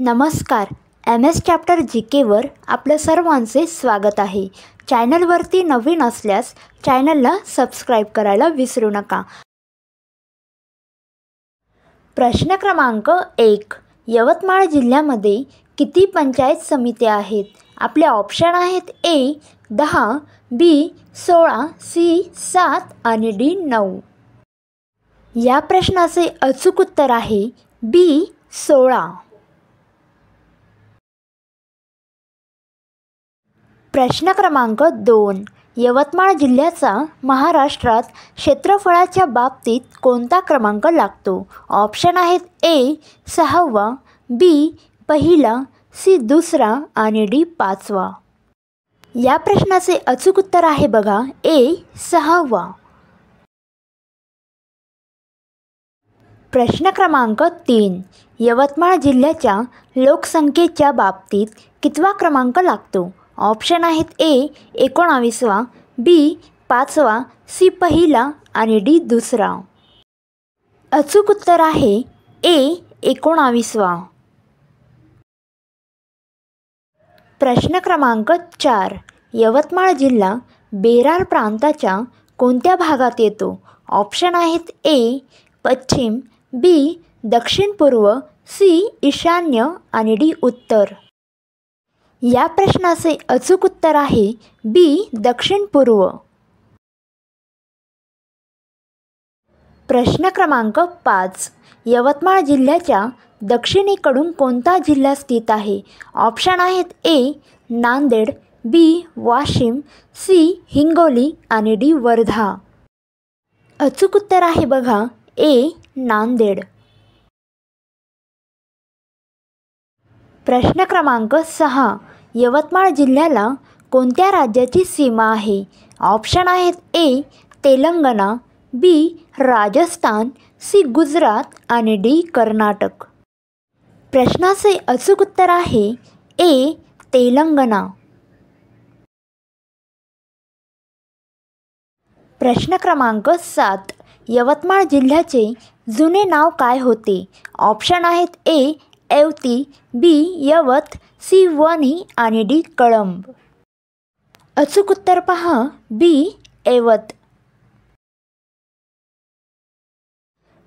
नमस्कार. MS chapter GKवर आपल्या सर्वांचे स्वागत आहे. चॅनलवरती नवीन असल्यास चॅनलला सबस्क्राईब करायला विसरू नका. प्रश्न क्रमांक 1. यवतमाळ जिल्ह्यामध्ये किती पंचायत समित्या आहेत? आपले ऑप्शन आहेत A 10, B 16, C 7 आणि D 9. या प्रश्नाचे अचूक उत्तर आहे B 16. प्रश्न क्रमांक 2. यवतमाळ जिल्ह्याचा महाराष्ट्रात क्षेत्रफळाच्या बाबतीत कोणता क्रमांक लागतो? ऑप्शन आहेत A 6वा, B पहिला, C 2रा आणि D 5वा. या प्रश्नाचे अचूक उत्तर आहे बघा A 6वा. प्रश्न क्रमांक 3. यवतमाळ जिल्ह्याच्या लोकसंख्येच्या बाबतीत कितवा क्रमांक लागतो? ऑप्शन आहेत A 19वा, B 5वा, C पहिला आणि D 2रा. अचूक उत्तर आहे A 19वा. प्रश्न क्रमांक 4. यवतमाळ जिल्हा बेरार प्रांताच्या कोणत्या भागात येतो? ऑप्शन आहेत A पश्चिम, B दक्षिण पूर्व, C ईशान्य आणि D उत्तर. या प्रश्नाचे अचूक उत्तर आहे B दक्षिण पूर्व. प्रश्न क्रमांक 5. यवतमाळ जिल्ह्याच्या दक्षिणेकडून कोणता जिल्हा स्थित आहे? ऑप्शन आहेत A Nanded, B Washim, C Hingoli आणि D वर्धा. अचूक उत्तर आहे बघा A नांदेड. प्रश्न क्रमांक 6. यवतमाळ जिल्ह्याला कोणत्या राज्याची सीमा आहे? ऑप्शन आहेत A Telangana, B Rajasthan, C Gujarat आणि D कर्नाटक. प्रश्नाचे अचूक उत्तर आहे A तेलंगणा. प्रश्न क्रमांक 7. यवतमाळ जिल्ह्याचे जुने नाव काय होते? ऑप्शन आहेत A Yevati, B Yavat, C Wani आणि D कळंब. अचूक उत्तर पहा B येवत.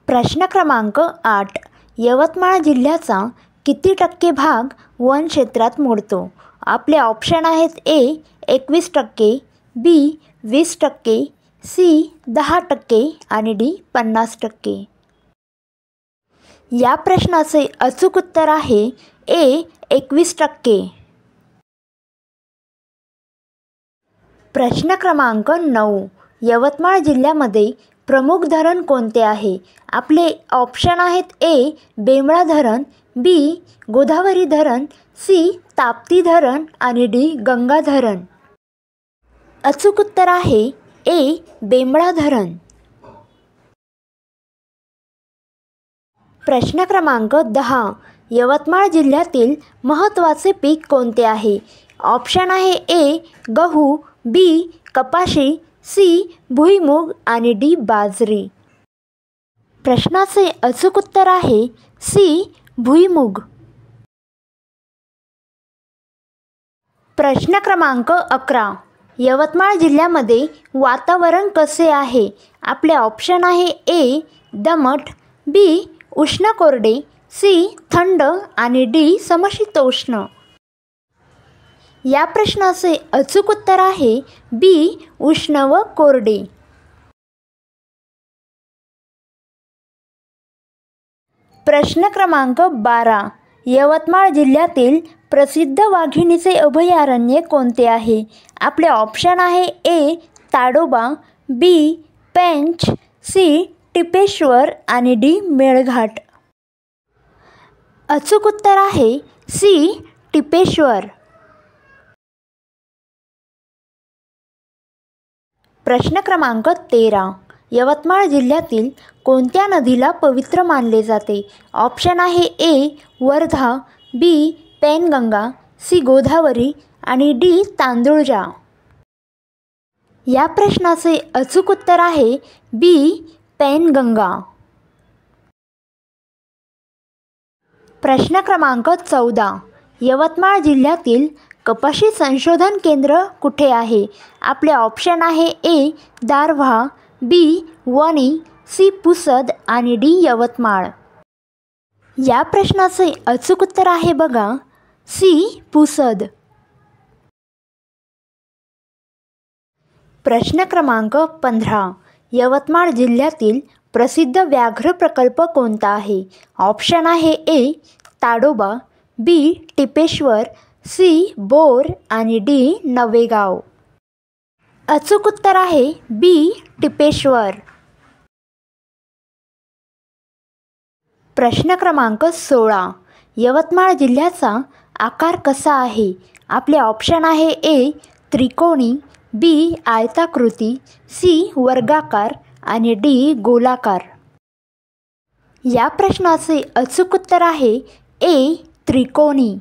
प्रश्न क्रमांक 8. यवतमाळ जिल्ह्याचा किती टक्के भाग वन क्षेत्रात मोडतो? आपले ऑप्शन आहेत A 21%, B 20%, C 10% आणि D 50%. या प्रश्नाचे अचूक उत्तर आहे A 21%. प्रश्न क्रमांक 9. यवतमाळ जिल्ह्यामध्ये प्रमुख धरण कोणते आहे? आपले ऑप्शन आहेत A बेंबळा धरण, B गोदावरी धरण, C ताप्ती धरण आणि D गंगा धरण. अचूक उत्तर आहे A बेंबळा धरण. प्रश्न क्रमांक 10. यवतमाळ जिल्ह्यातील महत्त्वाचे पीक कोणते आहे? ऑप्शन आहे A गहू, B कपाशी, C भुईमूग आणि D बाजरी. प्रश्नाचे अचूक उत्तर आहे C भुईमूग. प्रश्न क्रमांक 11. यवतमाळ जिल्ह्यामध्ये वातावरण कसे आहे? आपले ऑप्शन आहे A दमट, B उष्ण कोरडे, C थंड आणि D समशीतोष्ण. या प्रश्नाचे अचूक उत्तर आहे B उष्ण व कोरडे. प्रश्न क्रमांक 12. यवतमाळ जिल्ह्यातील प्रसिद्ध वाघिणीचे अभयारण्य कोणते आहे? आपले ऑप्शन आहे A Tadoba, B Pench, C Tipeshwar आणि D मेळघाट. अचूक उत्तर आहे C टिपेश्वर. प्रश्न क्रमांक 13. यवतमाळ जिल्ह्यातील कोणत्या नदीला पवित्र मानले जाते? ऑप्शन आहे A Wardha, B Penganga, C Godavari आणि D तांदुळजा. या प्रश्नाचे अचूक उत्तर आहे B पेनगंगा. प्रश्न क्रमांक 14. यवतमाळ जिल्ह्यातील कपाशी संशोधन केंद्र कुठे आहे? आपले ऑप्शन आहे ए. दारव्हा, बी. वणी, सी. पुसद आणि डी. यवतमाळ. या प्रश्नाचे अचूक उत्तर आहे बघा सी. पुसद. प्रश्न क्रमांक 15. यवतमाळ जिल्ह्यातील प्रसिद्ध व्याघ्र प्रकल्प कोणता आहे? ऑप्शन आहे ए. ताडोबा, बी. टिपेश्वर, सी. बोर आणि डी. नवेगाव. अचूक उत्तर आहे बी. टिपेश्वर. प्रश्न क्रमांक 16. यवतमाळ जिल्ह्याचा आकार कसा आहे? आपले ऑप्शन आहे ए. त्रिकोणी, बी. आयताकृती, सी. वर्गाकार आणि डी. गोलाकार. या प्रश्नाचे अचूक उत्तर आहे ए. त्रिकोणी.